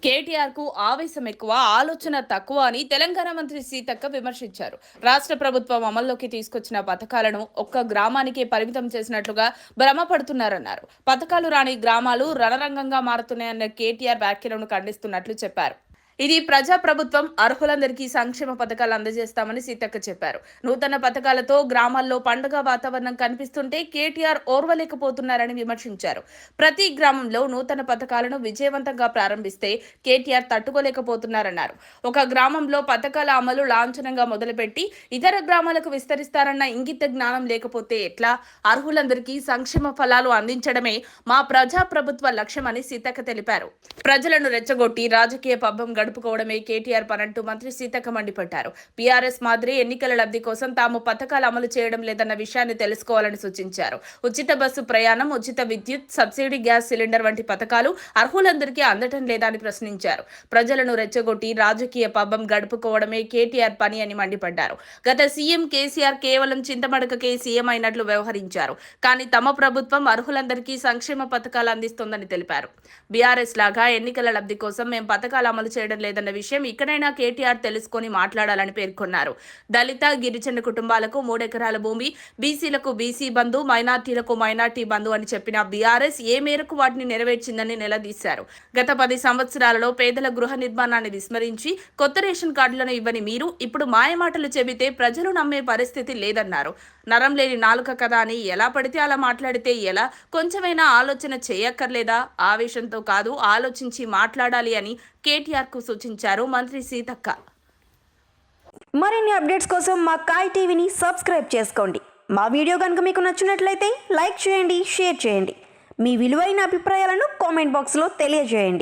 కేటీఆర్ కు ఆవేశం ఎక్కువ, ఆలోచన తక్కువ అని తెలంగాణ మంత్రి సీతక్క విమర్శించారు. రాష్ట్ర ప్రభుత్వం అమల్లోకి తీసుకొచ్చిన పథకాలను ఒక్క గ్రామానికే పరిమితం చేసినట్లుగా భ్రమపడుతున్నారన్నారు. పథకాలు రాని గ్రామాలు రణరంగంగా మారుతున్నాయన్న కేటీఆర్ వ్యాఖ్యలను ఖండిస్తున్నట్లు చెప్పారు. ఇది ప్రజా ప్రభుత్వం, అర్హులందరికీ సంక్షేమ పథకాలు అందజేస్తామని సీతక్క చెప్పారు. నూతన పథకాలతో గ్రామాల్లో పండుగ వాతావరణం కనిపిస్తుంటే కేటీఆర్ ఓర్వలేకపోతున్నారని విమర్శించారు. ప్రతి గ్రామంలో నూతన పథకాలను విజయవంతంగా ప్రారంభిస్తే కేటీఆర్ తట్టుకోలేకపోతున్నారన్నారు. ఒక గ్రామంలో పథకాల అమలు లాంఛనంగా మొదలుపెట్టి ఇతర గ్రామాలకు విస్తరిస్తారన్న ఇంగిత జ్ఞానం లేకపోతే ఎట్లా? అర్హులందరికీ సంక్షేమ ఫలాలు అందించడమే మా ప్రజా ప్రభుత్వ లక్ష్యమని సీతక్క తెలిపారు. ప్రజలను రెచ్చగొట్టి రాజకీయ పబ్బం గడుపుకోవడమే కేటీఆర్ పనంటూ మంత్రి సీతక్క మండిపడ్డారు. బీఆర్ఎస్ మాదిరి ఎన్నికల లబ్ధి కోసం తాము పథకాలు అమలు చేయడం లేదన్న విషయాన్ని తెలుసుకోవాలని సూచించారు. ఉచిత బస్సు ప్రయాణం, ఉచిత విద్యుత్, సబ్సిడీ గ్యాస్ సిలిండర్ వంటి పథకాలు అర్హులందరికీ అందటం లేదా అని ప్రశ్నించారు. ప్రజలను రెచ్చగొట్టి రాజకీయ పబ్బం గడుపుకోవడమే కేటీఆర్ పని అని మండిపడ్డారు. గత సీఎం కేసీఆర్ కేవలం చింతమడకకే సీఎం అయినట్లు వ్యవహరించారు. కానీ తమ ప్రభుత్వం అర్హులందరికీ సంక్షేమ పథకాలు అందిస్తోందని తెలిపారు. బీఆర్ఎస్ లాగా ఎన్నికల లబ్ధి కోసం మేం పథకాలు అమలు చేయడం లేదన్న విషయం ఇక్కడైనా కేటీఆర్ తెలుసుకొని మాట్లాడాలని పేర్కొన్నారు. దళిత, గిరిజన కుటుంబాలకు 3 ఎకరాల భూమి, బీసీలకు బీసీ బంధు, మైనార్టీలకు మైనార్టీ బంధు అని చెప్పిన బీఆర్ఎస్ ఏ మేరకు వాటిని నెరవేర్చిందని నిలదీశారు. గత 10 సంవత్సరాలలో పేదల గృహ నిర్మాణాన్ని విస్మరించి కొత్త రేషన్ కార్డులను ఇవ్వని మీరు ఇప్పుడు మాయమాటలు చెబితే ప్రజలు నమ్మే పరిస్థితి లేదన్నారు. నరం లేని నాలుక కదా అని ఎలా పడితే అలా మాట్లాడితే ఎలా? కొంచెమైనా ఆలోచన చేయక్కర్లేదా? ఆవేశంతో కాదు, ఆలోచించి మాట్లాడాలి అని కేటీఆర్ కు సూచించారు మంత్రి సీతక్క. మరిన్ని అప్డేట్స్ కోసం మా కాయ్ టీవీని సబ్స్క్రైబ్ చేసుకోండి. మా వీడియో కనుక మీకు నచ్చినట్లయితే లైక్ చేయండి, షేర్ చేయండి. మీ విలువైన అభిప్రాయాలను కామెంట్ బాక్స్లో తెలియజేయండి.